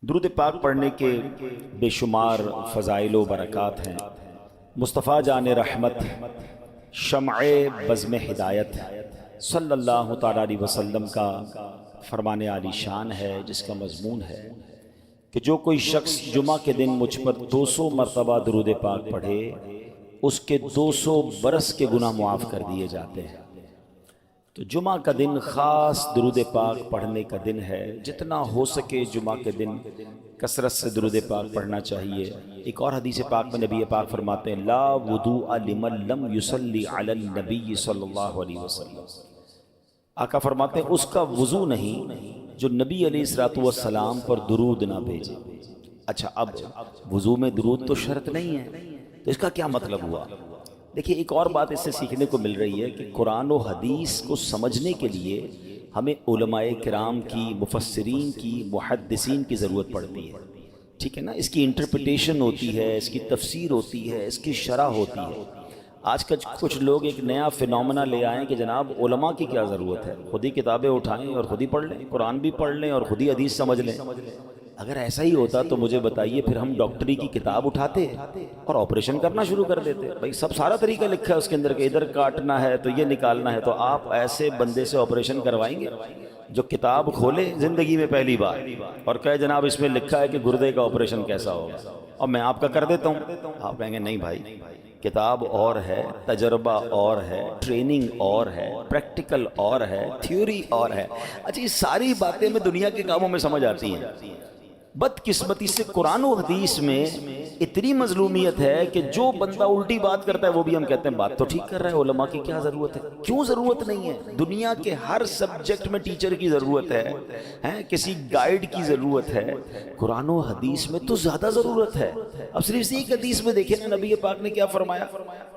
درود پاک پڑھنے کے بے شمار فضائل و برکات ہیں۔ مصطفیٰ جان رحمت، شمع بزم ہدایت صلی اللہ تعالیٰ علیہ وسلم کا فرمان عالی شان ہے، جس کا مضمون ہے کہ جو کوئی شخص جمعہ کے دن مجھ پر 200 مرتبہ درود پاک پڑھے، اس کے 200 برس کے گناہ معاف کر دیے جاتے ہیں۔ تو جمعہ کا دن خاص درود پاک پڑھنے کا دن ہے۔ جتنا ہو سکے جمعہ کے دن کثرت سے درود پاک پڑھنا چاہیے۔ ایک اور حدیث پاک میں نبی پاک فرماتے ہیں لا وضوء لمن لم یصلی علی النبی صلی اللہ علیہ وسلم۔ آقا فرماتے ہیں اس کا وضو نہیں جو نبی علیہ الصلوۃ والسلام پر درود نہ بھیجے۔ اچھا، اب وضو میں درود تو شرط نہیں ہے، تو اس کا کیا مطلب ہوا؟ دیکھیے، ایک اور بات اس سے سیکھنے کو مل رہی ہے کہ قرآن و حدیث کو سمجھنے کے لیے ہمیں علماء کرام کی، مفسرین کی، محدثین کی ضرورت پڑتی ہے۔ ٹھیک ہے نا؟ اس کی انٹرپریٹیشن ہوتی ہے، اس کی تفسیر ہوتی ہے، اس کی شرح ہوتی ہے۔ آج کل کچھ لوگ ایک نیا فینومنا لے آئیں کہ جناب علماء کی کیا ضرورت ہے، خود ہی کتابیں اٹھائیں اور خود ہی پڑھ لیں، قرآن بھی پڑھ لیں اور خود ہی حدیث سمجھ لیں۔ اگر ایسا ہی ہوتا تو مجھے بتائیے، پھر ہم ڈاکٹری کی کتاب اٹھاتے اور آپریشن کرنا شروع کر دیتے۔ بھائی سب سارا طریقہ لکھا ہے اس کے اندر کہ ادھر کاٹنا ہے تو یہ نکالنا ہے، تو آپ ایسے بندے سے آپریشن کروائیں گے جو کتاب کھولے زندگی میں پہلی بار اور کہے جناب اس میں لکھا ہے کہ گردے کا آپریشن کیسا ہوگا اور میں آپ کا کر دیتا ہوں؟ آپ کہیں گے نہیں بھائی، کتاب اور ہے، تجربہ اور ہے، ٹریننگ اور ہے، پریکٹیکل اور ہے، تھیوری اور ہے۔ اچھا، یہ ساری باتیں میں دنیا کے کاموں میں سمجھ آتی ہیں۔ بدقسمتی سے قرآن و حدیث میں اتنی مظلومیت ہے کہ جو بندہ الٹی بات کرتا ہے وہ بھی ہم کہتے ہیں بات تو ٹھیک کر رہا ہے، علماء کی کیا ضرورت ہے؟ کیوں ضرورت نہیں ہے؟ دنیا کے ہر سبجیکٹ میں ٹیچر کی ضرورت ہے، کسی گائیڈ کی ضرورت ہے، قرآن و حدیث میں تو زیادہ ضرورت ہے۔ اب صرف ایک حدیث میں دیکھیں نا، نبی پاک نے کیا فرمایا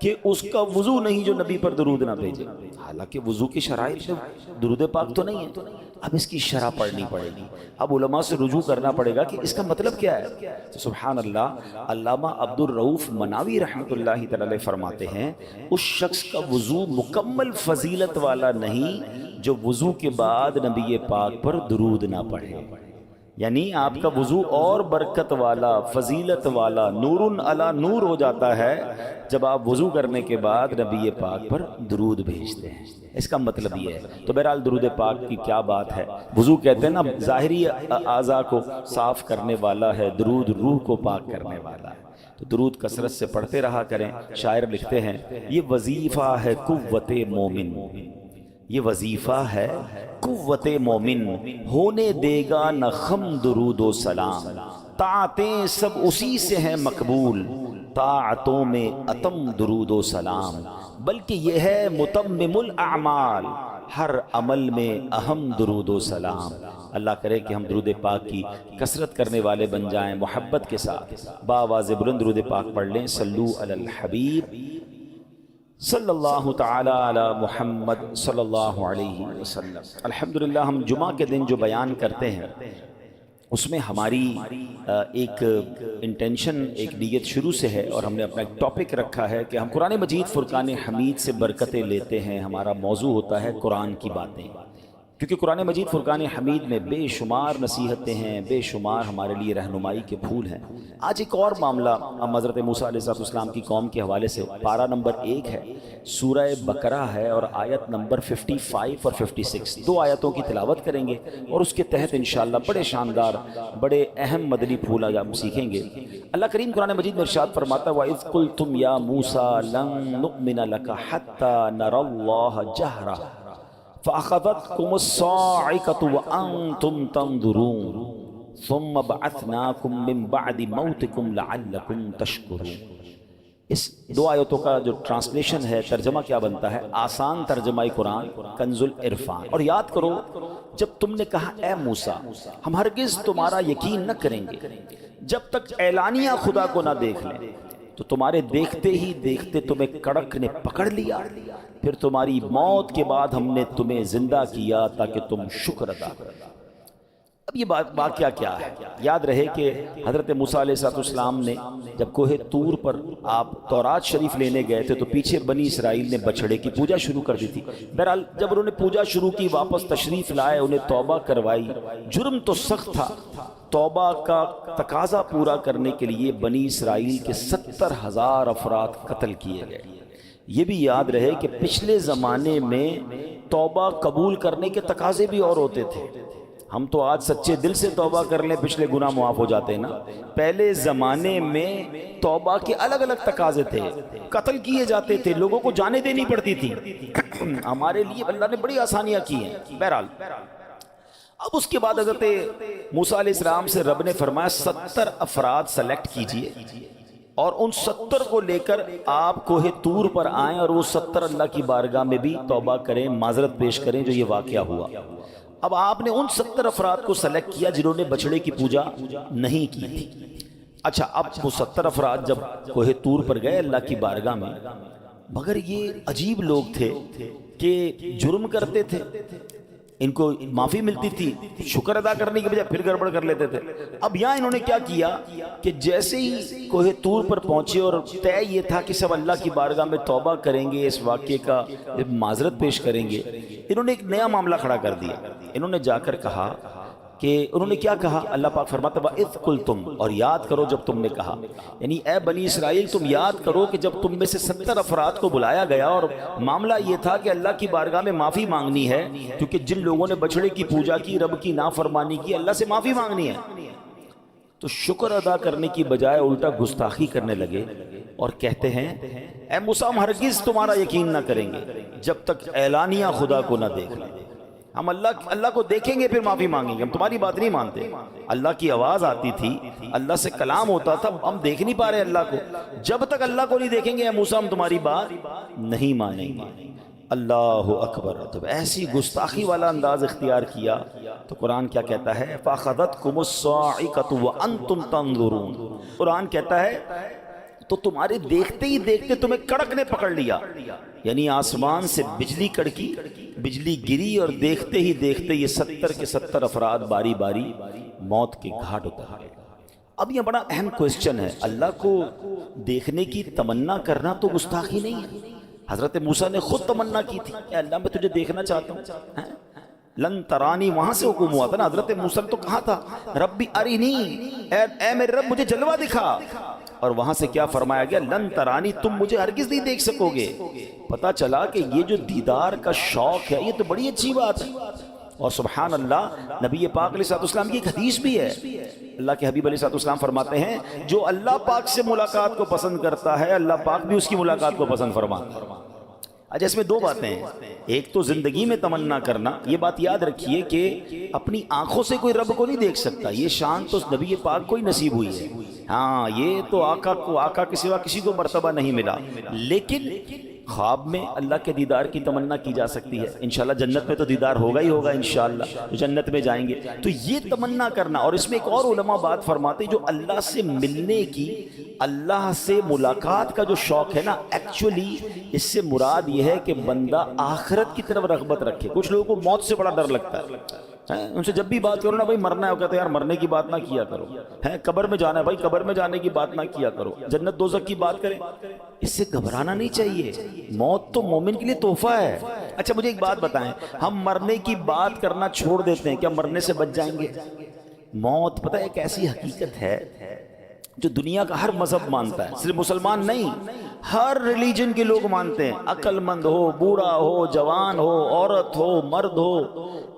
کہ اس کا وضو نہیں جو نبی پر درود نہ بھیجے۔ حالانکہ وضو کی شرائط میں درود پاک تو نہیں ہے۔ اب اس کی شرح پڑھنی پڑے گی، اب علماء سے رجوع کرنا پڑے گا کہ اس کا مطلب کیا ہے۔ سبحان اللہ، علامہ عبد الرؤف مناوی رحمۃ اللہ تعالی فرماتے ہیں اس شخص کا وضو مکمل فضیلت والا نہیں جو وضو کے بعد نبی پاک پر درود نہ پڑھے۔ یعنی آپ کا وضو اور برکت والا، فضیلت والا، نور علی نور ہو جاتا ہے جب آپ وضو کرنے کے بعد نبی پاک پر درود بھیجتے ہیں۔ اس کا مطلب یہ ہے۔ تو بہرحال درود پاک کی کیا بات ہے۔ وضو کہتے ہیں نا ظاہری اعضاء کو صاف کرنے والا ہے، درود روح کو پاک کرنے والا ہے۔ تو درود کثرت سے پڑھتے رہا کریں۔ شاعر لکھتے ہیں یہ وظیفہ ہے قوت مومن، یہ وظیفہ ہے قوت مومن، ہونے دے گا نہ خم درود و سلام، طاعتیں سب اسی سے ہیں مقبول، طاعتوں میں اتم درود و سلام، بلکہ یہ ہے متمم الاعمال، ہر عمل میں اہم درود و سلام۔ اللہ کرے کہ ہم درود پاک کی کثرت کرنے والے بن جائیں، محبت کے ساتھ باواز بلند درود پاک پڑھ لیں۔ صلو علی الحبیب صلی اللہ تعالی علی محمد صلی اللہ علیہ وسلم۔ الحمدللہ، ہم جمعہ کے دن جو بیان کرتے ہیں اس میں ہماری ایک انٹینشن، ایک نیت شروع سے ہے، اور ہم نے اپنا ایک ٹاپک رکھا ہے کہ ہم قرآن مجید فرقان حمید سے برکتیں لیتے ہیں۔ ہمارا موضوع ہوتا ہے قرآن کی باتیں، کیونکہ قرآن مجید فرقان حمید میں بے شمار نصیحتیں ہیں، بے شمار ہمارے لیے رہنمائی کے پھول ہیں۔ آج ایک اور معاملہ ہم حضرت موسیٰ علیہ السلام کی قوم کے حوالے سے، پارہ نمبر 1 ہے، سورہ بقرہ ہے، اور آیت نمبر 55 اور 56، 2 آیتوں کی تلاوت کریں گے، اور اس کے تحت انشاءاللہ بڑے شاندار، بڑے اہم مدنی پھول آج ہم سیکھیں گے۔ اللہ کریم قرآن مجید میں ارشاد فرماتا ہے وَإِذْ قُلْتُمْ يَا مُوسَىٰ لَن نُؤْمِنَ لَكَ حَتَّىٰ نَرَى اللَّهَ جَهْرَةً فَأَخَذَتْكُمُ الصَّاعِقَةُ وَأَنْتُمْ تَنظُرُونَ ثُمَّ بَعَثْنَاكُمْ مِنْ بَعْدِ مَوْتِكُمْ لَعَلَّكُمْ تَشْكُرُونَ۔ اس 2 آیتوں کا جو ٹرانسلیشن ہے، ترجمہ کیا بنتا ہے؟ آسان ترجمہ قرآن کنز العرفان۔ اور یاد کرو، جب تم نے کہا اے موسیٰ ہم ہرگز تمہارا یقین نہ کریں گے جب تک اعلانیہ خدا کو نہ دیکھ لیں، تو تمہارے دیکھتے ہی دیکھتے تمہیں کڑک نے پکڑ لیا، پھر تمہاری موت کے بعد ہم نے تمہیں زندہ کیا تاکہ تم شکر ادا کرو۔ اب یہ واقعہ کیا ہے؟ یاد رہے کہ حضرت موسیٰ علیہ السلام نے جب کوہ طور پر آپ تورات شریف لینے گئے تھے تو پیچھے بنی اسرائیل نے بچھڑے کی پوجا شروع کر دی تھی۔ بہرحال جب انہوں نے پوجا شروع کی، واپس تشریف لائے، انہیں توبہ کروائی، جرم تو سخت تھا، توبہ کا تقاضا پورا کرنے کے لیے بنی اسرائیل کے 70,000 افراد قتل کیے گئے۔ یہ بھی یاد رہے کہ پچھلے زمانے میں توبہ قبول کرنے کے تقاضے بھی اور ہوتے تھے۔ ہم تو آج سچے دل سے توبہ کر لیں پچھلے گناہ معاف ہو جاتے ہیں نا، پہلے زمانے میں توبہ کے الگ الگ تقاضے تھے، قتل کیے جاتے تھے، لوگوں کو جانے دینی پڑتی تھی۔ ہمارے لیے اللہ نے بڑی آسانیاں کی ہیں۔ بہرحال اب اس کے بعد حضرت موسیٰ علیہ السلام سے رب نے فرمایا 70 افراد سلیکٹ کیجئے اور ان 70 کو لے کر آپ کوہ طور پر آئیں اور وہ 70 اللہ کی بارگاہ میں بھی توبہ کریں، معذرت پیش کریں جو یہ واقعہ ہوا۔ اب آپ نے ان 70 افراد کو سلیکٹ کیا جنہوں نے بچڑے کی پوجا نہیں کی تھی۔ اچھا، اب وہ 70 افراد جب کوہ طور پر گئے اللہ کی بارگاہ میں، مگر یہ عجیب لوگ تھے کہ جرم کرتے تھے، ان کو معافی ملتی تھی، شکر ادا کرنے کی بجائے پھر گڑبڑ کر لیتے تھے۔ اب یہاں انہوں نے کیا کیا کہ جیسے ہی کوہ طور پر پہنچے اور طے یہ تھا کہ سب اللہ کی بارگاہ میں توبہ کریں گے، اس واقعے کا معذرت پیش کریں گے، انہوں نے ایک نیا معاملہ کھڑا کر دیا۔ انہوں نے جا کر کہا کہ انہوں نے کیا کہا؟ اللہ پاک فرماتا ہے وَإِذْ قُلْتُمْ، اور یاد کرو جب تم نے کہا، یعنی اے بنی اسرائیل تم یاد کرو کہ جب تم میں سے 70 افراد کو بلایا گیا اور معاملہ یہ تھا کہ اللہ کی بارگاہ میں معافی مانگنی ہے، کیونکہ جن لوگوں نے بچڑے کی پوجا کی، رب کی نافرمانی کی، اللہ سے معافی مانگنی ہے، تو شکر ادا کرنے کی بجائے الٹا گستاخی کرنے لگے اور کہتے ہیں اے موسیٰ ہم ہرگز تمہارا یقین نہ کریں گے جب تک اعلانیہ خدا کو نہ دیکھ لیں۔ ہم اللہ کو دیکھیں گے پھر معافی مانگیں گے، ہم تمہاری بات نہیں مانتے۔ اللہ کی آواز آتی تھی، اللہ سے کلام ہوتا تھا، ہم دیکھ نہیں پا رہے اللہ کو، جب تک اللہ کو نہیں دیکھیں گے اے موسیٰ ہم تمہاری بات نہیں مانیں گے۔ اللہ اکبر، جب ایسی گستاخی والا انداز اختیار کیا تو قرآن کیا کہتا ہے فَأَخَذَتْكُمُ الصَّاعِقَةُ وَأَنْتُمْ تَنظُرُونَ، قرآن کہتا ہے تو تمہارے دیکھتے ہی دیکھتے تمہیں کڑک نے پکڑ لیا، یعنی آسمان سے بجلی کڑکی، بجلی گری اور دیکھتے ہی دیکھتے یہ 70 کے 70 افراد باری باری موت کے گھاٹ اتار گئے۔ اب یہ بڑا اہم کوسچن ہے، اللہ کو دیکھنے کی تمنا کرنا تو گستاخی نہیں ہے؟ حضرت موسیٰ نے خود تمنا کی تھی اے اللہ میں تجھے دیکھنا چاہتا ہوں، لن ترانی، وہاں سے حکم ہوا تھا نا، حضرت موسیٰ تو کہا تھا ربی ارینی، اے میرے رب مجھے جلوہ دکھا، اور وہاں سے کیا فرمایا گیا لن ترانی، تم مجھے ہرگز نہیں دیکھ سکو گے۔ پتا چلا کہ یہ جو دیدار کا شوق ہے یہ تو بڑی اچھی بات ہے، اور سبحان اللہ نبی پاک علیہ السلام کی ایک حدیث بھی ہے، اللہ کے حبیب علیہ السلام فرماتے ہیں جو اللہ پاک سے ملاقات کو پسند کرتا ہے اللہ پاک بھی اس کی ملاقات کو پسند فرماتا ہے۔ اچھا، اس میں دو باتیں ہیں، ایک تو زندگی میں تمنا کرنا، یہ بات یاد رکھیے کہ اپنی آنکھوں سے کوئی رب کو نہیں دیکھ سکتا، یہ شان تو نبی پاک کو ہی نصیب ہوئی ہے، ہاں یہ تو آقا کے سوا کسی کو مرتبہ نہیں ملا، لیکن خواب میں اللہ کے دیدار کی تمنا کی جا سکتی ہے، انشاءاللہ جنت میں تو دیدار ہوگا ہی ہوگا، انشاءاللہ جنت میں جائیں گے تو یہ تمنا کرنا۔ اور اس میں ایک اور علماء بات فرماتے جو اللہ سے ملنے کی، اللہ سے ملاقات کا جو شوق ہے نا، ایکچولی اس سے مراد یہ ہے کہ بندہ آخرت کی طرف رغبت رکھے۔ کچھ لوگوں کو موت سے بڑا ڈر لگتا ہے، ان سے جب بھی بات کرو نا بھائی مرنا ہے، وہ کہتے ہیں یار مرنے کی بات نہ کیا کرو، قبر میں جانا ہے بھائی قبر میں جانے کی بات نہ کیا کرو، جنت دوزخ کی بات کریں، اس سے گھبرانا نہیں چاہیے، موت تو مومن کے لیے تحفہ ہے۔ اچھا مجھے ایک بات بتائیں، ہم مرنے کی بات کرنا چھوڑ دیتے ہیں، کیا مرنے سے بچ جائیں گے؟ موت پتہ ہے ایک ایسی حقیقت ہے جو دنیا کا ہر مذہب مانتا ہے، صرف مسلمان نہیں، ہر ریلیجن کے لوگ مانتے ہیں، عقل مند ہو، بوڑھا ہو، جوان ہو، عورت ہو، مرد ہو،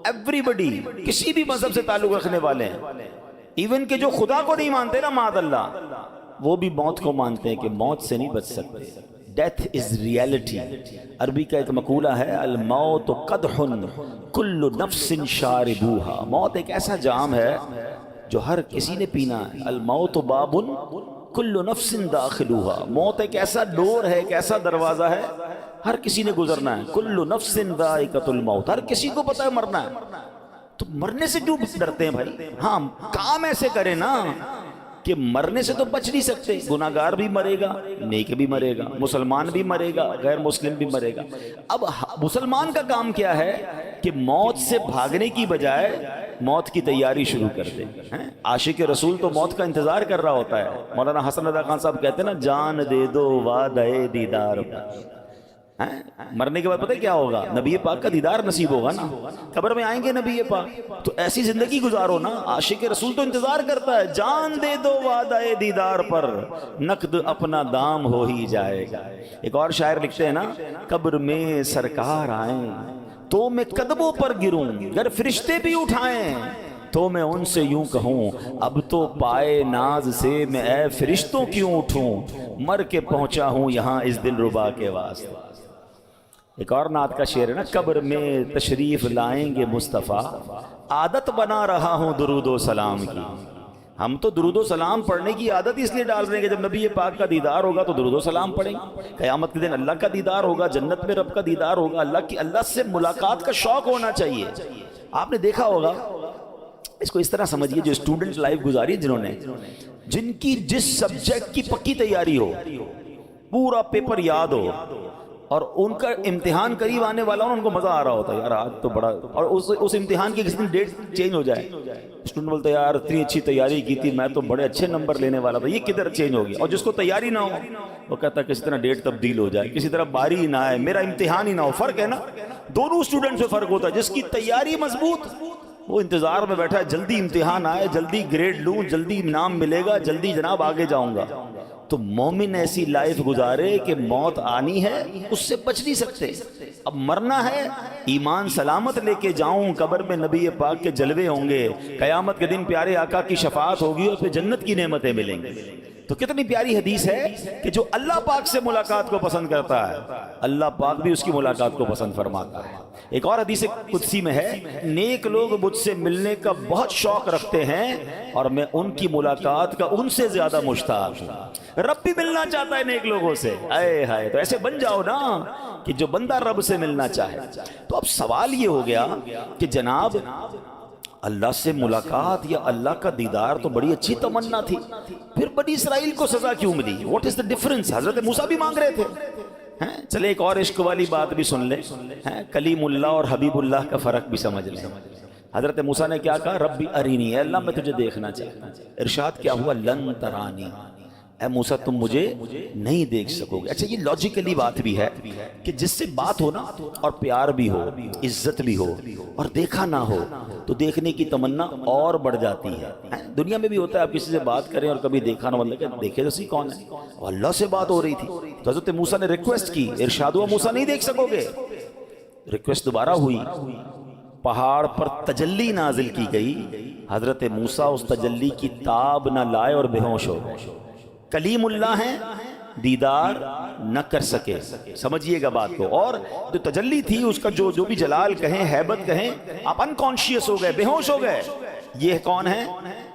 ایوری بڈی، کسی بھی مذہب سے تعلق رکھنے والے ہیں، ایون کہ جو خدا کو نہیں مانتے نا معاذ اللہ، وہ بھی موت کو مانتے ہیں کہ موت سے نہیں بچ سکتے۔ ڈیتھ از ریالٹی، عربی کا ایک مقولہ ہے الموت قدح کل نفس شاربوہا، موت ایک ایسا جام ہے جو ہر کسی نے پینا ہے، الموت باب کل نفس داخلوہا، موت ایک ایسا ڈور ہے، ایک ایسا دروازہ ہے، ہر کسی نے گزرنا ہے، کل نفس ذائقۃ الموت، ہر کسی کو پتہ ہے مرنا ہے، تو مرنے سے کیوں ڈرتے ہیں بھائی؟ ہاں کام ایسے کریں نا کہ مرنے سے تو بچ نہیں سکتے، گناہگار بھی مرے گا، نیک بھی مرے گا، مسلمان بھی مرے گا، غیر مسلم بھی مرے گا۔ اب مسلمان کا کام کیا ہے کہ موت سے بھاگنے کی بجائے موت کی تیاری شروع کر دے۔ عاشق رسول تو موت کا انتظار کر رہا ہوتا ہے۔ مولانا حسن رضا خان صاحب کہتے ہیں نا، جان دے دو وعدہ دیدار کا۔ مرنے کے بعد پتہ کیا ہوگا؟ نبی پاک کا دیدار نصیب ہوگا نا، قبر میں آئیں گے نبی پاک، تو ایسی زندگی گزارو نا۔ عاشق رسول تو انتظار کرتا ہے، جان دے دو وعدہ دیدار پر، نقد اپنا دام ہو ہی جائے گا۔ ایک اور شاعر لکھتے ہیں نا، قبر میں سرکار آئیں تو میں قدموں پر گروں، گر فرشتے بھی اٹھائیں تو میں ان سے یوں کہوں، اب تو پائے ناز سے میں اے فرشتوں کیوں اٹھوں، مر کے پہنچا ہوں یہاں اس دلربا کے واسطے۔ ایک اور نعت کا شعر ہے نا، قبر میں تشریف لائیں گے مصطفیٰ، عادت بنا رہا ہوں درود و سلام کی۔ ہم تو درود و سلام پڑھنے کی عادت اس لیے ڈال رہے ہیں کہ جب نبی پاک کا دیدار ہوگا تو درود و سلام پڑھیں گے۔ قیامت کے دن اللہ کا دیدار ہوگا، جنت میں رب کا دیدار ہوگا، اللہ سے ملاقات کا شوق ہونا چاہیے۔ آپ نے دیکھا ہوگا، اس کو اس طرح سمجھیے، جو اسٹوڈنٹ لائف گزاری ہے، جن کی جس سبجیکٹ کی پکی تیاری ہو، پورا پیپر یاد ہو، اور ان کا امتحان قریب آنے والا ہو، ان کو مزہ آ رہا ہوتا ہے، یار آج تو بڑا، اور اس امتحان کی کسی دن ڈیٹ چینج ہو جائے، اسٹوڈنٹ بولتا ہے یار اتنی اچھی تیاری کی تھی، میں تو بڑے اچھے نمبر لینے والا تھا، یہ کدھر چینج ہو گیا۔ اور جس کو تیاری نہ ہو وہ کہتا ہے کسی طرح ڈیٹ تبدیل ہو جائے، کسی طرح باری نہ آئے، میرا امتحان ہی نہ ہو۔ فرق ہے نا، دونوں اسٹوڈنٹ میں فرق ہوتا ہے۔ جس کی تیاری مضبوط، وہ انتظار میں بیٹھا ہے جلدی امتحان آئے، جلدی گریڈ لوں، جلدی انعام ملے گا، جلدی جناب آگے جاؤں گا۔ تو مومن ایسی لائف گزارے کہ موت آنی ہے، اس سے بچ نہیں سکتے۔ اب مرنا ہے، ایمان سلامت لے کے جاؤں، قبر میں نبی پاک کے جلوے ہوں گے، قیامت کے دن پیارے آقا کی شفاعت ہوگی اور پھر جنت کی نعمتیں ملیں گی۔ تو کتنی پیاری حدیث ہے کہ جو اللہ پاک سے ملاقات کو پسند کرتا ہے، اللہ پاک بھی اس کی ملاقات کو پسند فرماتا ہے۔ ایک اور حدیث قدسی میں ہے، نیک لوگ مجھ سے ملنے کا بہت شوق رکھتے ہیں اور میں ان کی ملاقات کا ان سے زیادہ مشتاق ہوں۔ رب بھی ملنا چاہتا ہے نیک لوگوں سے، اے ہائے، تو ایسے بن جاؤ نا کہ جو بندہ رب سے ملنا چاہے۔ تو اب سوال یہ ہو گیا کہ جناب اللہ سے ملاقات یا اللہ کا دیدار تو بڑی اچھی تمنا تھی، پھر بنی اسرائیل کو سزا کیوں ملی؟ What is the difference? حضرت موسیٰ بھی مانگ رہے تھے۔ چلے ایک اور عشق والی بات بھی سن لیں، کلیم اللہ اور حبیب اللہ کا فرق بھی سمجھ لیں۔ حضرت موسیٰ نے کیا کہا؟ ربی ارینی، اے اللہ میں تجھے دیکھنا چاہتا ہوں۔ ارشاد کیا ہوا؟ لن ترانی، اے موسیٰ تم مجھے نہیں دیکھ سکو گے۔ اچھا، یہ لاجیکلی بات بھی ہے کہ جس سے بات ہو نا اور پیار بھی ہو، عزت بھی ہو اور دیکھا نہ ہو تو دیکھنے کی تمنا اور بڑھ جاتی ہے۔ دنیا میں بھی ہوتا ہے، آپ کسی سے بات کریں اور کبھی دیکھا نہ ہو، مطلب دیکھے تو سی کون ہے، اور اللہ سے بات ہو رہی تھی تو حضرت موسیٰ نے ریکویسٹ کی، ارشاد ہوا موسیٰ نہیں دیکھ سکو گے۔ ریکویسٹ دوبارہ ہوئی، پہاڑ پر تجلی نازل کی گئی، حضرت موسیٰ اس تجلی کی تاب نہ لائے اور بے ہوش ہو گئے۔ کلیم اللہ ہیں، دیدار نہ کر سکے، سمجھیے گا بات کو، اور جو تجلی تھی اس کا جو بھی جلال کہیں، ہیبت کہیں، آپ انکانشیس ہو گئے، بے ہوش ہو گئے۔ یہ کون ہے؟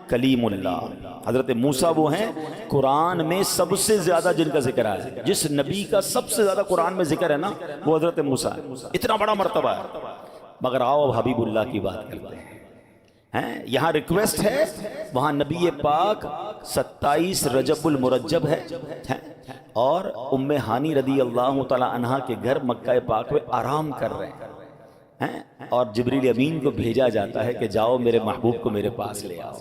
کلیم اللہ۔ حضرت موسیٰ وہ ہیں قرآن میں سب سے زیادہ جن کا ذکر ہے، جس نبی کا سب سے زیادہ قرآن میں ذکر ہے نا، وہ حضرت موسیٰ ہے۔ اتنا بڑا مرتبہ ہے۔ مگر آؤ اب حبیب اللہ کی بات کرتے ہیں۔ یہاں ریکویسٹ ہے، وہاں نبی پاک 27 رجب المرجب ہے اور ام ہانی رضی اللہ تعالی عنہا کے گھر مکہ پاک میں آرام کر رہے ہیں، اور جبریل امین کو بھیجا جاتا ہے کہ جاؤ میرے محبوب کو میرے پاس لے آؤ۔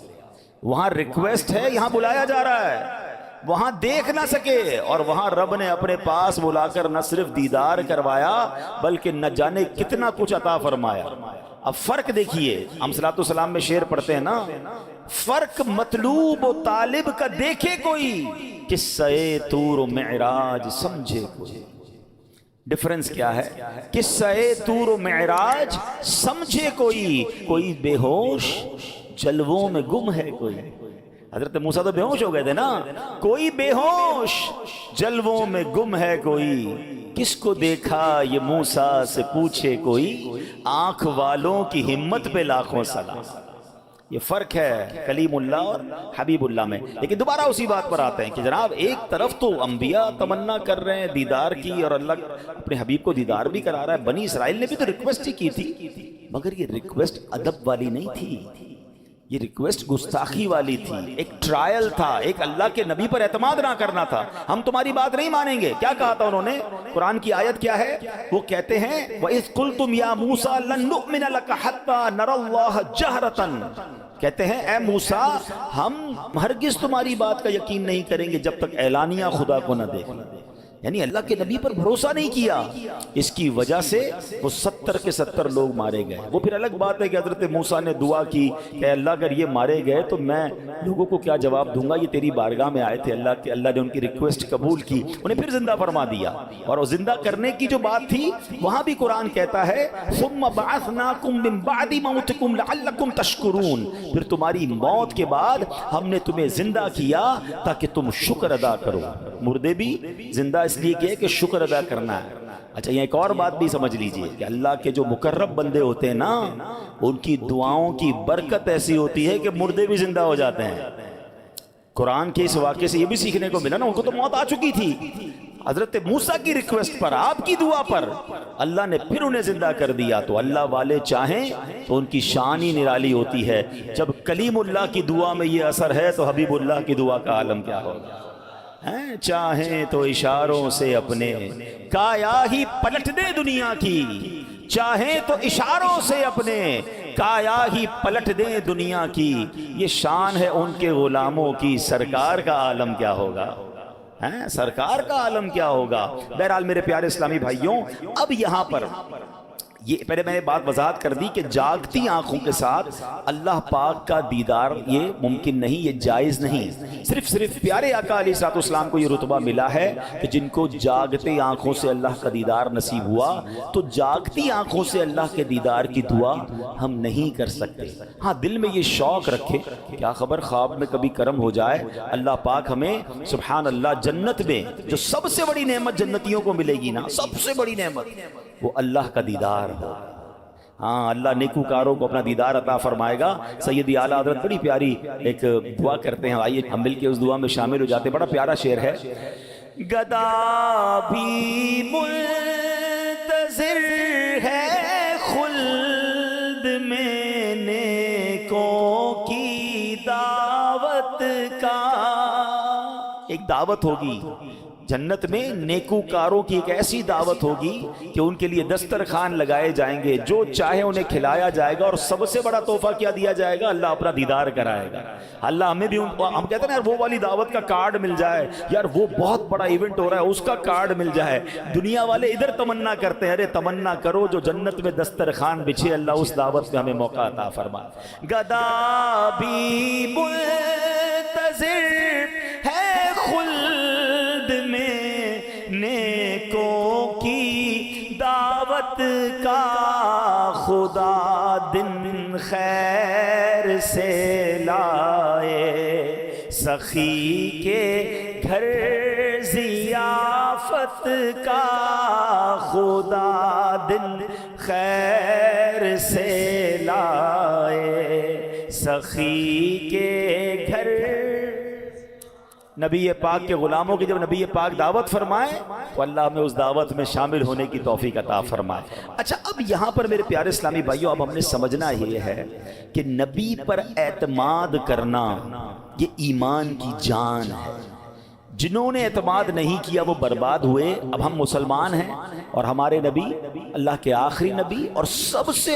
وہاں ریکویسٹ ہے، یہاں بلایا جا رہا ہے، وہاں دیکھ نہ سکے، اور وہاں رب نے اپنے پاس بلا کر نہ صرف دیدار کروایا بلکہ نہ جانے کتنا کچھ عطا فرمایا۔ اب فرق دیکھیے، ہم صلاۃ والسلام میں شعر پڑھتے ہیں نا، فرق مطلوب و طالب کا دیکھے کوئی، قصہ طور و معراج سمجھے کوئی۔ ڈفرنس کیا ہے؟ قصہ طور و معراج سمجھے کوئی بے ہوش جلووں میں گم ہے کوئی۔ حضرت موسیٰ تو بے ہوش ہو گئے تھے نا، کوئی بے ہوش جلووں میں گم ہے کوئی، کس کو دیکھا یہ موسیٰ سے پوچھے کوئی، آنکھ والوں کی ہمت پہ لاکھوں سلام۔ یہ فرق ہے کلیم اللہ اور حبیب اللہ میں۔ لیکن دوبارہ اسی بات پر آتے ہیں کہ جناب ایک طرف تو انبیاء تمنا کر رہے ہیں دیدار کی، اور اللہ اپنے حبیب کو دیدار بھی کرا رہا ہے۔ بنی اسرائیل نے بھی تو ریکویسٹ ہی کی تھی، مگر یہ ریکویسٹ ادب والی نہیں تھی، یہ ریکویسٹ گستاخی والی تھی، ایک ٹرائل تھا، ایک اللہ کے نبی پر اعتماد نہ کرنا تھا. ہم تمہاری بات نہیں مانیں گے. کیا کہا تھا انہوں نے؟ قرآن کی آیت کیا ہے؟ وہ کہتے ہیں وَإِذْ قُلْتُمْ يَا مُوسَىٰ لَن نُؤْمِنَ لَكَ حَتَّىٰ نَرَى اللَّهَ جَهْرَةً. کہتے ہیں اے موسیٰ ہم ہرگز تمہاری بات کا یقین نہیں کریں گے جب تک اعلانیہ خدا کو نہ دیکھ لیں. یعنی اللہ کے نبی پر بھروسہ نہیں کیا. اس کی وجہ سے وہ 70 کے 70 لوگ مارے گئے. وہ پھر الگ بات ہے کہ حضرت موسیٰ نے دعا کی کہ اللہ اگر یہ مارے گئے تو میں لوگوں کو کیا جواب دوں گا؟ یہ تیری بارگاہ میں آئے تھے. اللہ نے ان کی ریکویسٹ قبول کی، انہیں پھر زندہ فرما دیا. اور وہ زندہ کرنے کی جو بات تھی وہاں بھی قرآن کہتا ہے ثم بعثناکم من بعد موتکم لعلکم تشکرون. پھر تمہاری موت کے بعد ہم نے تمہیں زندہ کیا تاکہ تم شکر ادا کرو. مردے بھی زندہ اس لیے کہ شکر ادا کرنا ہے. اچھا یہ ایک اور بات بھی سمجھ لیجئے کہ اللہ کے جو مقرب بندے ہوتے ہیں نا ان کی دعاؤں کی برکت ایسی ہوتی ہے کہ مردے بھی زندہ ہو جاتے ہیں. قرآن کے اس واقعے سے یہ بھی سیکھنے کو ملا نا، ان کو تو موت آ چکی تھی. حضرت موسیٰ کی ریکویسٹ پر، آپ کی دعا پر اللہ نے پھر انہیں زندہ کر دیا. تو اللہ والے چاہیں تو ان کی شان ہی نرالی ہوتی ہے. جب کلیم اللہ کی دعا میں یہ اثر ہے تو حبیب اللہ کی دعا کا عالم کیا ہوگا. چاہیں تو اشاروں سے اپنے کایا ہی پلٹ دے دنیا کی. چاہیں تو اشاروں سے اپنے کایا ہی پلٹ دیں دنیا کی. یہ شان ہے ان کے غلاموں کی، سرکار کا عالم کیا ہوگا. سرکار کا عالم کیا ہوگا. بہرحال میرے پیارے اسلامی بھائیوں، اب یہاں پر یہ پہلے میں نے بات وضاحت کر دی کہ جاگتی آنکھوں کے ساتھ اللہ پاک کا دیدار یہ ممکن نہیں، یہ جائز نہیں. صرف پیارے آقا علیہ الصلوۃ والسلام کو یہ رتبہ ملا ہے کہ جن کو جاگتے آنکھوں سے اللہ کا دیدار نصیب ہوا. تو جاگتی آنکھوں سے اللہ کے دیدار کی دعا ہم نہیں کر سکتے. ہاں دل میں یہ شوق رکھے، کیا خبر خواب میں کبھی کرم ہو جائے اللہ پاک ہمیں سبحان اللہ جنت میں جو سب سے بڑی نعمت جنتیوں کو ملے گی نا، سب سے بڑی نعمت وہ اللہ کا دیدار ہو. ہاں اللہ نیکوکاروں کو اپنا دیدار عطا فرمائے گا. سیدی اعلیٰ حضرت بڑی پیاری ایک دعا کرتے ہیں، آئیے ہم مل کے اس دعا میں شامل ہو جاتے ہیں. بڑا پیارا شعر ہے. گدا بھی منتظر ہے خلد میں نیکوں کی دعوت کا. ایک دعوت ہوگی جنت میں، نیکوکاروں کی ایک ایسی دعوت ہوگی کہ ان کے لیے دسترخوان لگائے جائیں گے، جو چاہے انہیں کھلایا جائے گا. اور سب سے بڑا تحفہ کیا دیا جائے گا؟ اللہ اپنا دیدار کرائے گا. اللہ ہمیں بھی ہم کہتے ہیں یار وہ والی دعوت کا کارڈ مل جائے، یار وہ بہت بڑا ایونٹ ہو رہا ہے اس کا کارڈ مل جائے. دنیا والے ادھر تمنا کرتے ہیں، ارے تمنا کرو جو جنت میں دسترخوان بچھے، اللہ اس دعوت میں ہمیں موقع عطا فرمائے. گدا بھی منتظر ہے خلد میں نیکوں کی دعوت کا. خدا دن خیر سے لائے سخی کے گھر ضیافت کا. خدا دن خیر سے لائے سخی کے گھر. نبی پاک کے غلاموں کی جب نبی پاک دعوت فرمائے تو اللہ ہمیں اس دعوت میں شامل ہونے کی توفیق عطا فرمائے. اچھا اب یہاں پر میرے پیارے اسلامی بھائیوں اب ہم نے سمجھنا یہ ہے کہ نبی پر اعتماد کرنا یہ ایمان کی جان ہے. جنہوں نے اعتماد نہیں کیا وہ برباد ہوئے. اب ہم مسلمان ہیں اور ہمارے نبی اللہ کے آخری نبی اور سب سے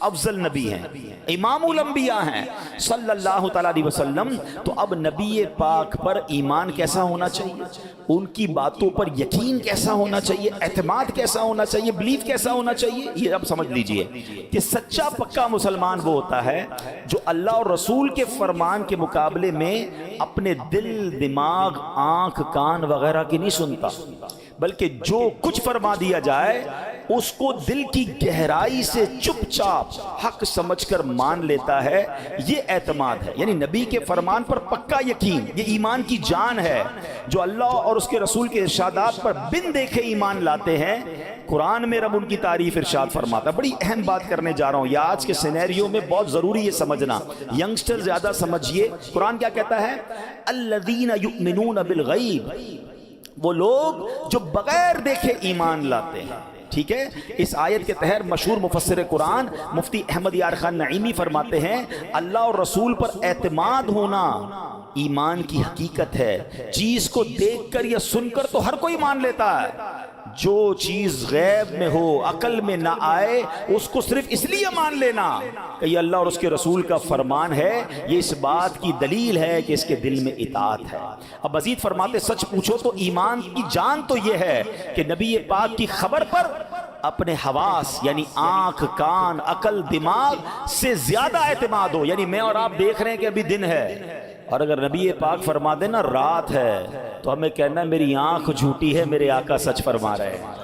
افضل نبی ہیں، امام الانبیاء ہیں صلی اللہ تعالیٰ علیہ وسلم. تو اب نبی پاک پر ایمان کیسا ہونا چاہیے، ان کی باتوں پر یقین کیسا ہونا چاہیے، اعتماد کیسا ہونا چاہیے، بلیف کیسا ہونا چاہیے. یہ اب سمجھ لیجئے کہ سچا پکا مسلمان وہ ہوتا ہے جو اللہ اور رسول کے فرمان کے مقابلے میں اپنے دل، دماغ، آنکھ، کان وغیرہ کی نہیں سنتا، بلکہ جو کچھ فرما دیا جائے اس کو دل کی گہرائی سے چپ چاپ حق سمجھ کر مان لیتا ہے. یہ اعتماد ہے، یعنی نبی کے فرمان پر پکا یقین. یہ ایمان کی جان ہے. جو اللہ اور اس کے رسول کے ارشادات پر بن دیکھے ایمان لاتے ہیں، قرآن میں رب ان کی تعریف ارشاد فرماتا ہے. بڑی اہم بات کرنے جا رہا ہوں، یہ آج کے سینیریو میں بہت ضروری ہے سمجھنا. ینگسٹر زیادہ سمجھیے قرآن کیا کہتا ہے. الذین یؤمنون بالغیب، وہ لوگ جو بغیر دیکھے ایمان لاتے ہیں. ٹھیک ہے. اس آیت کے تحت مشہور مفسر قرآن مفتی احمد یار خان نعیمی فرماتے ہیں اللہ اور رسول پر اعتماد ہونا ایمان کی حقیقت ہے. چیز کو دیکھ کر یا سن کر تو ہر کوئی مان لیتا ہے، جو چیز غیب میں ہو عقل میں نہ آئے اس کو صرف اس لیے مان لینا کہ یہ اللہ اور اس کے رسول کا فرمان ہے، یہ اس بات کی دلیل ہے کہ اس کے دل میں اطاعت ہے. اب مزید فرماتے سچ پوچھو تو ایمان کی جان تو یہ ہے کہ نبی پاک کی خبر پر اپنے حواس یعنی آنکھ کان عقل دماغ سے زیادہ اعتماد ہو. یعنی میں اور آپ دیکھ رہے ہیں کہ ابھی دن ہے، اور اگر نبی پاک فرما دے نا رات ہے تو ہمیں کہنا ہے میری آنکھ جھوٹی ہے، میرے آقا سچ فرما رہے ہیں.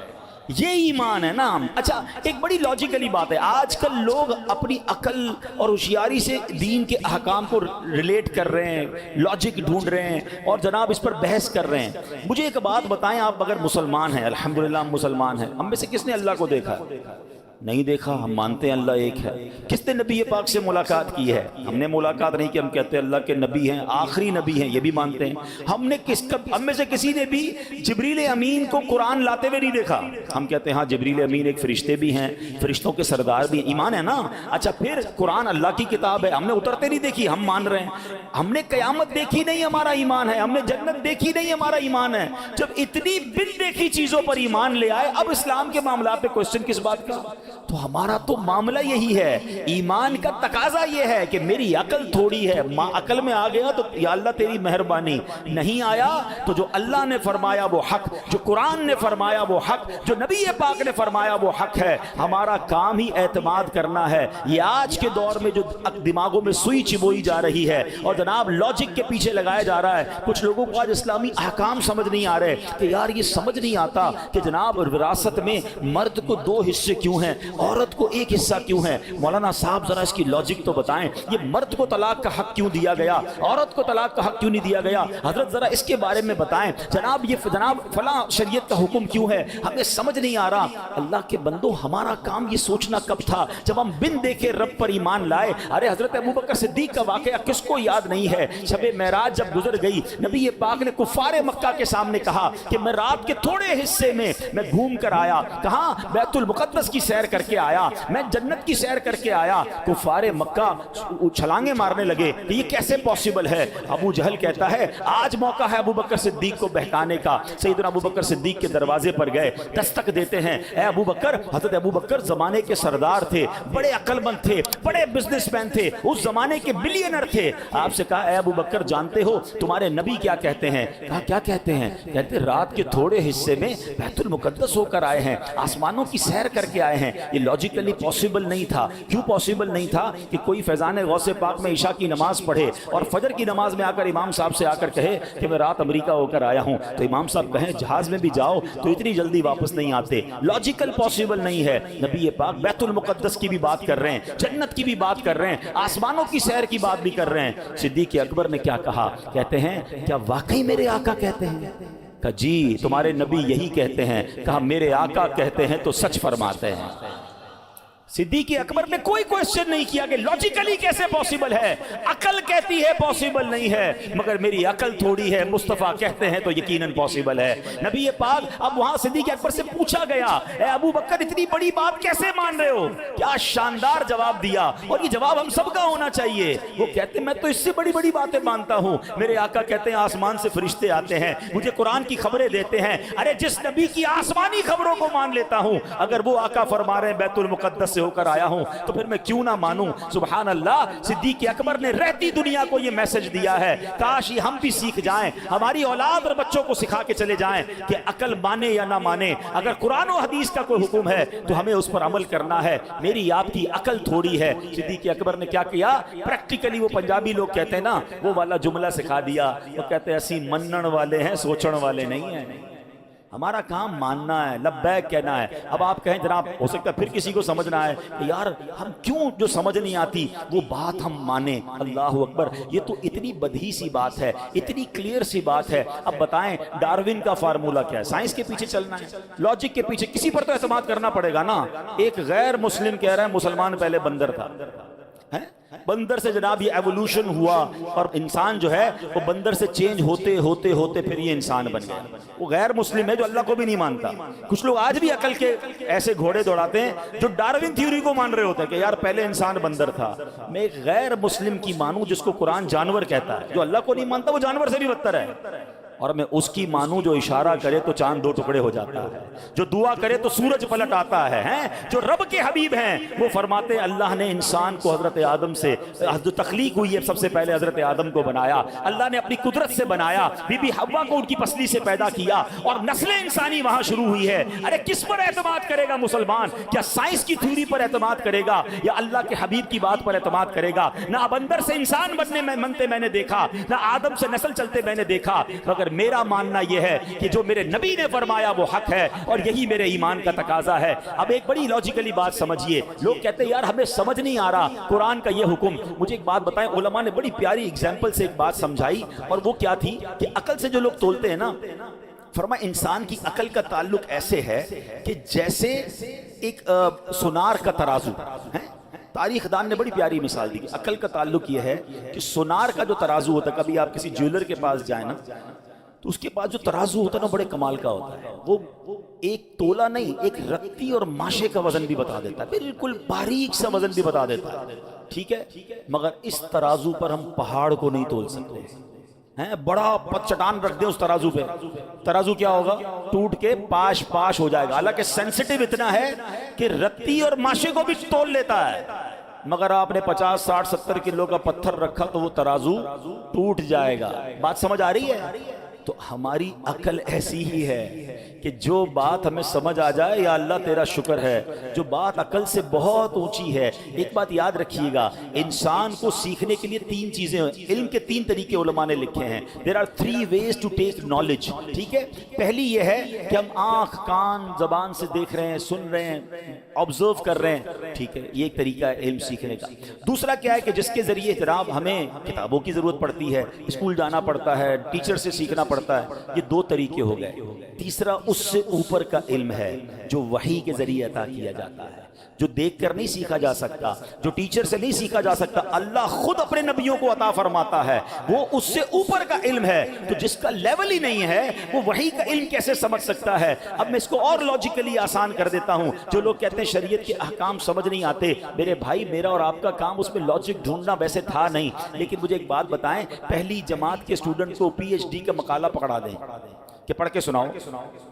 یہ ایمان ہے نا. اچھا ایک بڑی لاجیکلی بات ہے، آج کل لوگ اپنی عقل اور ہوشیاری سے دین کے احکام کو ریلیٹ کر رہے ہیں، لاجک ڈھونڈ رہے ہیں اور جناب اس پر بحث کر رہے ہیں. مجھے ایک بات بتائیں، آپ اگر مسلمان ہیں، الحمدللہ ہم مسلمان ہیں، ہم میں سے کس نے اللہ کو دیکھا؟ نہیں دیکھا. ہم مانتے ہیں اللہ ایک ہے. کس نے نبی پاک سے ملاقات کی ہے؟ ہم نے ملاقات نہیں کی. ہم کہتے ہیں اللہ کے نبی ہیں، آخری نبی ہیں، یہ بھی مانتے ہیں. ہم میں سے کسی نے بھی جبریل امین کو قرآن لاتے ہوئے نہیں دیکھا. ہم کہتے ہیں ہاں جبریل امین ایک فرشتے بھی ہیں، فرشتوں کے سردار بھی ہیں. ایمان ہے نا. اچھا پھر قرآن اللہ کی کتاب ہے، ہم نے اترتے نہیں دیکھی، ہم مان رہے ہیں. ہم نے قیامت دیکھی نہیں، ہمارا ایمان ہے. ہم نے جنت دیکھی نہیں، ہمارا ایمان ہے. جب اتنی بن دیکھی چیزوں پر ایمان لے آئے، اب اسلام کے معاملات پہ کوشچن کس بات کا؟ تو ہمارا تو معاملہ یہی ہے. ایمان کا تقاضا یہ ہے کہ میری عقل تھوڑی ہے، عقل میں آ گیا تو یا اللہ تیری مہربانی، نہیں آیا تو جو اللہ نے فرمایا وہ حق، جو قرآن نے فرمایا وہ حق، جو نبی پاک نے فرمایا وہ حق ہے. ہمارا کام ہی اعتماد کرنا ہے. یہ آج کے دور میں جو دماغوں میں سوئی چبوئی جا رہی ہے اور جناب لاجک کے پیچھے لگایا جا رہا ہے. کچھ لوگوں کو آج اسلامی احکام سمجھ نہیں آ رہے کہ یار یہ سمجھ نہیں آتا کہ جناب وراثت میں مرد کو 2 حصے کیوں ہیں، عورت کو 1 حصہ کیوں ہے. مولانا صاحب ذرا اس کی لاجک تو بتائیں. یہ مرد کو طلاق کا حق کیوں دیا گیا، عورت کو طلاق کا حق کیوں نہیں دیا گیا؟ حضرت ذرا اس کے بارے میں بتائیں. جناب یہ فلاں شریعت کا حکم کیوں ہے، ہمیں سمجھ نہیں آ رہا. اللہ کے بندو ہمارا کام یہ سوچنا کب تھا جب ہم بن دیکھے رب پر ایمان لائے. ارے حضرت ابوبکر صدیق کا واقعہ کس کو یاد نہیں ہے؟ شب معراج جب گزر گئی، نبی پاک نے کفار مکہ کے سامنے کہا کہ میں رات کے تھوڑے حصے میں گھوم کر آیا. کہاں؟ بیت المقدس کی سیر کر کے آیا، میں جنت کی سیر کر کے آیا. کفار مکہ چھلانگیں مارنے لگے کہ یہ کیسے پاسبل ہے. ابو جہل کہتا ہے آج موقع ہے ابو بکر صدیق کو بہکانے کا. سیدنا ابو بکر صدیق کے دروازے پر گئے، دستک دیتے ہیں. اے ابو بکر. حضرت ابو بکر زمانے کے سردار تھے، بڑے عقل مند تھے، بڑے بزنس مین تھے، اس زمانے کے بلینر تھے. آپ سے کہا اے ابو بکر جانتے ہو تمہارے نبی کیا کہتے ہیں؟ کہا کیا کہتے ہیں؟ کہتے رات کے تھوڑے حصے میں بیت المقدس ہو کر آئے ہیں، آسمانوں کی سیر کر کے آئے ہیں. یہ لاجیکلی پاسبل نہیں تھا. کیوں پاسبل نہیں تھا؟ کہ کوئی فیضان غوث پاک میں عشاء کی نماز پڑھے اور فجر کی نماز میں آ کر امام صاحب سے آ کر کہے کہ میں رات امریکہ ہو کر آیا ہوں، تو امام صاحب کہیں جہاز میں بھی جاؤ تو اتنی جلدی واپس نہیں آتے. لاجیکل پاسبل نہیں ہے. نبی پاک بیت المقدس کی بھی بات کر رہے ہیں، جنت کی بھی بات کر رہے ہیں، آسمانوں کی سیر کی بات بھی کر رہے ہیں. صدیق اکبر نے کیا کہا؟ کہتے ہیں کیا واقعی میرے آقا کہتے ہیں؟ کہا جی تمہارے نبی یہی کہتے ہیں. کہا میرے آقا کہتے ہیں تو سچ فرماتے ہیں. صدیق اکبر نے کوئی کوشچن نہیں کیا کہ لاجیکلی کیسے پاسبل ہے. عقل کہتی ہے پاسبل نہیں ہے، مگر میری عقل تھوڑی ہے، مصطفیٰ کہتے ہیں تو یقیناً پاسبل ہے. نبی پاک اب وہاں صدیق اکبر سے پوچھا گیا اے ابو بکر اتنی بڑی بات کیسے مان رہے ہو؟ کیا شاندار جواب دیا، اور یہ جواب ہم سب کا ہونا چاہیے. وہ کہتے میں تو اس سے بڑی بڑی باتیں مانتا ہوں. میرے آقا کہتے ہیں آسمان سے فرشتے آتے ہیں، مجھے قرآن کی خبریں دیتے ہیں. ارے جس نبی کی آسمانی خبروں کو مان لیتا ہوں، اگر وہ آقا فرما رہے ہیں بیت المقدس ہو کر آیا ہوں تو پھر میں کیوں نہ مانوں؟ سبحان اللہ. صدیق اکبر نے رہتی دنیا کو یہ میسج دیا ہے. کاش یہ ہم بھی سیکھ جائیں، ہماری اولاد اور بچوں کو سکھا کے چلے جائیں کہ عقل مانے یا نہ مانے، اگر قرآن و حدیث کا کوئی حکم ہے تو ہمیں اس پر عمل کرنا ہے. میری آپ کی عقل تھوڑی ہے. صدیق اکبر نے کیا کیا؟ پریکٹیکلی وہ پنجابی لوگ کہتے ہیں نا وہ والا جملہ سکھا دیا. وہ کہتے ہیں اسی منن والے ہیں، سوچن والے نہیں ہیں. ہمارا کام ماننا ہے، لبیک کہنا ہے. اب آپ کہیں جناب ہو سکتا ہے پھر کسی کو سمجھنا ہے کہ یار ہم کیوں جو سمجھ نہیں آتی وہ بات ہم مانیں. اللہ اکبر. یہ تو اتنی بدھی سی بات ہے، اتنی کلیئر سی بات ہے. اب بتائیں ڈارون کا فارمولا کیا ہے؟ سائنس کے پیچھے چلنا ہے، لاجک کے پیچھے. کسی پر تو اعتماد کرنا پڑے گا نا. ایک غیر مسلم کہہ رہا ہے مسلمان پہلے بندر تھا. بندر سے جناب یہ ایوولوشن ہوا اور انسان جو ہے وہ بندر سے چینج ہوتے ہوتے ہوتے پھر یہ انسان بن گیا. وہ غیر مسلم ہے جو اللہ کو بھی نہیں مانتا. کچھ لوگ آج بھی عقل کے ایسے گھوڑے دوڑاتے ہیں جو ڈاروین تھیوری کو مان رہے ہوتے ہیں کہ یار پہلے انسان بندر تھا. میں ایک غیر مسلم کی مانوں جس کو قرآن جانور کہتا ہے, جو اللہ کو نہیں مانتا وہ جانور سے بھی بدتر ہے, اور میں اس کی مانوں جو اشارہ کرے تو چاند دو ٹکڑے ہو جاتا ہے, جو دعا کرے تو سورج پلٹ آتا ہے, جو رب کے حبیب ہیں وہ فرماتے ہیں اللہ نے انسان کو حضرت آدم سے, جو تخلیق ہوئی ہے سب سے پہلے حضرت آدم کو بنایا, اللہ نے اپنی قدرت سے بنایا, بی بی حوا کو ان کی پسلی سے پیدا کیا اور نسل انسانی وہاں شروع ہوئی ہے. ارے کس پر اعتماد کرے گا مسلمان؟ کیا سائنس کی تھیوری پر اعتماد کرے گا یا اللہ کے حبیب کی بات پر اعتماد کرے گا؟ نہ بندر سے انسان بنتے میں نے دیکھا, نہ آدم سے نسل چلتے میں نے دیکھا, مگر میرا ماننا یہ ہے کہ جو میرے نبی نے فرمایا وہ حق ہے اور یہی میرے ایمان کا تقاضا ہے. اب ایک بڑی لاجیکلی بات سمجھیے, لوگ کہتے ہیں یار ہمیں سمجھ نہیں آ رہا قرآن کا یہ حکم. مجھے ایک بات بتائیں, علماء نے بڑی پیاری ایگزامپل سے ایک بات سمجھائی, اور وہ کیا تھی کہ عقل سے جو لوگ تولتے ہیں نا, فرمایا انسان کی عقل کا تعلق ایسے ہے کہ جیسے ایک سونار کا ترازو ہے. تاریخ دان نے بڑی پیاری مثال دی. عقل کا تعلق یہ ہے کہ سونار کا جو ترازو ہوتا ہے, کبھی آپ کسی جیولر کے پاس جائیں نا تو اس کے پاس جو ترازو ہوتا ہے نا بڑے کمال کا ہوتا ہے. وہ ایک تولا نہیں, ایک رتی اور ماشے کا وزن بھی بتا دیتا ہے, بالکل باریک سا وزن بھی بتا دیتا ہے, ٹھیک ہے. مگر اس ترازو پر ہم پہاڑ کو نہیں تول سکتے ہیں. بڑا چٹان رکھ دیں اس ترازو پہ, ترازو کیا ہوگا؟ ٹوٹ کے پاش پاش ہو جائے گا. حالانکہ سینسٹیو اتنا ہے کہ رتی اور ماشے کو بھی تول لیتا ہے, مگر آپ نے 50 60 70 کلو کا پتھر رکھا تو وہ ترازو ٹوٹ جائے گا. بات سمجھ آ رہی ہے؟ تو ہماری عقل ایسی ہی ہے کہ جو بات ہمیں سمجھ آ جائے یا اللہ تیرا شکر ہے, جو بات عقل سے بہت اونچی ہے. ایک بات یاد رکھیے گا, انسان کو سیکھنے کے لیے 3 چیزیں, علم کے 3 طریقے علماء نے لکھے ہیں. There are 3 ways to take knowledge, ٹھیک ہے. پہلی یہ ہے کہ ہم آنکھ کان زبان سے دیکھ رہے ہیں, سن رہے ہیں, آبزرو کر رہے ہیں, ٹھیک ہے, یہ ایک طریقہ ہے علم سیکھنے کا. دوسرا کیا ہے کہ جس کے ذریعے جناب ہمیں کتابوں کی ضرورت پڑتی ہے, اسکول جانا پڑتا ہے, ٹیچر سے سیکھنا پڑتا ہے. یہ 2 طریقے ہو گئے. تیسرا اس سے اوپر کا علم ہے جو وحی کے ذریعے عطا کیا جاتا ہے, جو دیکھ کر نہیں سیکھا جا سکتا, جو ٹیچر سے نہیں سیکھا جا سکتا. اللہ خود اپنے نبیوں کو عطا فرماتا ہے, وہ اس سے اوپر کا علم ہے. تو جس کا لیول ہی نہیں ہے وہ وحی کا علم کیسے سمجھ سکتا ہے؟ اب میں اس کو اور لاجیکلی آسان کر دیتا ہوں. جو لوگ کہتے ہیں شریعت کے احکام سمجھ نہیں آتے, میرے بھائی میرا اور آپ کا کام اس میں لاجک ڈھونڈنا ویسے تھا نہیں, لیکن مجھے ایک بات بتائیں, پہلی جماعت کے اسٹوڈنٹ کو PhD کا مقالہ پکڑا دیں کہ پڑھ کے سناؤ,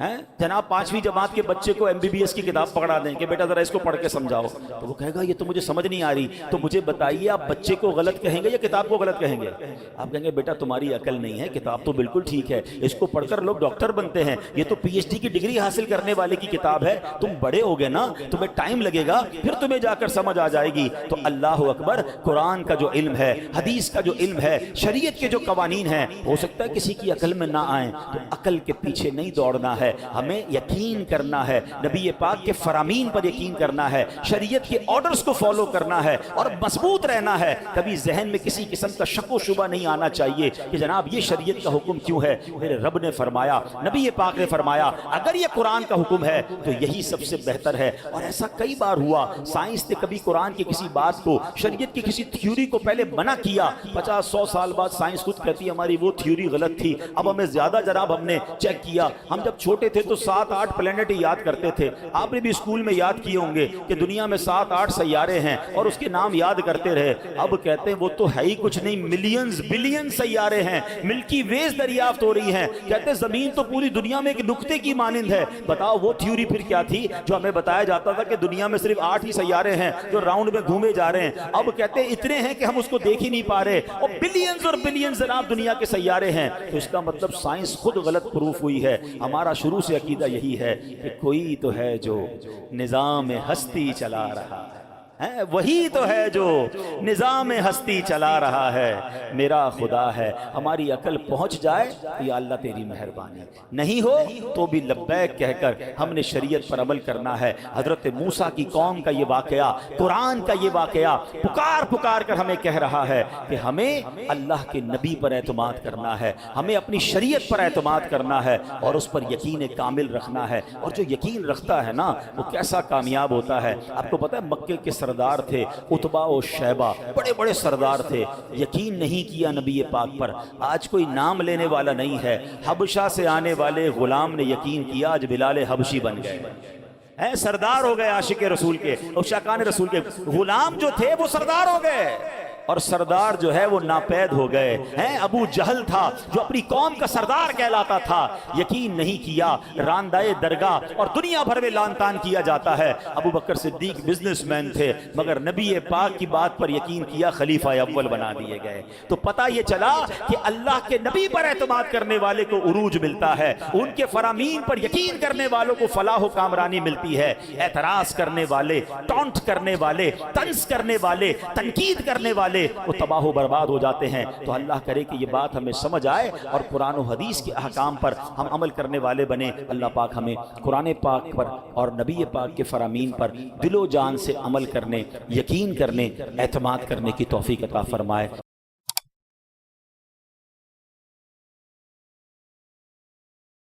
ہیں جناب 5ویں جماعت کے بچے کو MBBS کی کتاب پکڑا دیں کہ بیٹا ذرا اس کو پڑھ کے سمجھاؤ, تو وہ کہے گا یہ تو مجھے سمجھ نہیں آ رہی. تو مجھے بتائیے آپ بچے کو غلط کہیں گے یا کتاب کو غلط کہیں گے؟ آپ کہیں گے بیٹا تمہاری عقل نہیں ہے, کتاب تو بالکل ٹھیک ہے, اس کو پڑھ کر لوگ ڈاکٹر بنتے ہیں, یہ تو PhD کی ڈگری حاصل کرنے والے کی کتاب ہے. تم بڑے ہو گے نا, تمہیں ٹائم لگے گا, پھر تمہیں جا کر سمجھ آ جائے گی. تو اللہ اکبر, قرآن کا جو علم ہے, حدیث کا جو علم ہے, شریعت کے جو قوانین ہیں, ہو سکتا ہے کسی کی عقل میں نہ آئیں, تو عقل کے پیچھے نہیں دوڑنا ہے, ہمیں یقین کرنا ہے, نبی پاک کے فرامین پر یقین کرنا ہے, شریعت کے آرڈرز کو فالو کرنا ہے اور مضبوط رہنا ہے. کبھی ذہن میں کسی قسم کا شک و شبہ نہیں آنا چاہیے کہ جناب یہ شریعت کا حکم کیوں ہے. میرے رب نے فرمایا, نبی پاک نے فرمایا, اگر یہ قرآن کا حکم ہے تو یہی سب سے بہتر ہے. اور ایسا کئی بار ہوا, سائنس نے کبھی قرآن کی کسی بات کو, شریعت کی کسی تھیوری کو پہلے منع کیا, 50-100 سال بعد سائنس خود کہتی ہے ہماری وہ تھیوری غلط تھی, اب ہمیں زیادہ جناب ہم نے چیک کیا. ہم جب چھوٹے تھے تو 7-8 پلینٹ یاد کرتے تھے. آپ نے بھی اسکول میں یاد کیے ہوں گے کہ دنیا میں 7-8 سیارے ہیں اور اس کے نام یاد کرتے رہے. اب کہتے ہیں وہ تو ہے ہی کچھ نہیں, ملینز بلین سیارے ہیں, ملکی ویز دریافت ہو رہی ہیں. کہتے ہیں زمین تو پوری دنیا میں ایک نقطے کی مانند ہے. بتاؤ وہ تھیوری پھر کیا تھی جو ہمیں بتایا جاتا تھا کہ دنیا میں صرف 8 ہی سیارے ہیں جو راؤنڈ میں گھومے جا رہے ہیں. اب کہتے ہیں اتنے ہیں کہ ہم اس کو دیکھ ہی نہیں پا رہے, اور بلینز اور بلینز جناب دنیا کے سیارے ہیں. تو اس کا مطلب سائنس خود غلط پروف ہوئی ہے. ہمارا شروع سے عقیدہ یہی ہے کہ کوئی تو ہے جو نظام ہستی چلا رہا ہے, وہی تو ہے جو نظام ہستی چلا رہا ہے, میرا خدا ہے. ہماری عقل پہنچ جائے تو یا اللہ تیری مہربانی, نہیں ہو تو بھی لبیک کہہ کر ہم نے شریعت پر عمل کرنا ہے. حضرت موسیٰ کی قوم کا یہ واقعہ, قرآن کا یہ واقعہ پکار پکار کر ہمیں کہہ رہا ہے کہ ہمیں اللہ کے نبی پر اعتماد کرنا ہے, ہمیں اپنی شریعت پر اعتماد کرنا ہے اور اس پر یقین کامل رکھنا ہے. اور جو یقین رکھتا ہے نا وہ کیسا کامیاب ہوتا ہے. آپ کو پتہ ہے مکے کے سردار تھے عتبہ و شیبہ، بڑے بڑے سردار تھے، یقین نہیں کیا نبی پاک پر۔ آج کوئی نام لینے والا نہیں ہے، حبشہ سے آنے والے غلام نے یقین کیا، آج بلال حبشی بن گئے، سردار ہو گئے عاشق رسول کے، عشاقان رسول کے۔ غلام جو تھے وہ سردار ہو گئے، اور سردار جو ہے وہ ناپید ہو گئے ہیں۔ ابو جہل تھا جو اپنی قوم کا سردار کہلاتا تھا، یقین نہیں کیا، راندائے درگاہ اور دنیا بھر میں لان تان کیا جاتا ہے۔ ابو بکر صدیق بزنس مین تھے مگر نبی پاک کی بات پر یقین کیا، خلیفہ اول بنا دیے گئے۔ تو پتہ یہ چلا کہ اللہ کے نبی پر اعتماد کرنے والے کو عروج ملتا ہے، ان کے فرامین پر یقین کرنے والوں کو فلاح و کامرانی ملتی ہے۔ اعتراض کرنے والے، ٹونٹ کرنے والے، طنز کرنے والے، تنقید کرنے والے وہ تباہ و برباد ہو جاتے ہیں۔ تو اللہ کرے کہ یہ بات ہمیں سمجھ آئے اور قرآن و حدیث کے احکام پر ہم عمل کرنے والے بنیں۔ اللہ پاک ہمیں قرآن پاک پر اور نبی پاک کے فرامین پر دل و جان سے عمل کرنے، یقین کرنے، اعتماد کرنے کی توفیق عطا فرمائے۔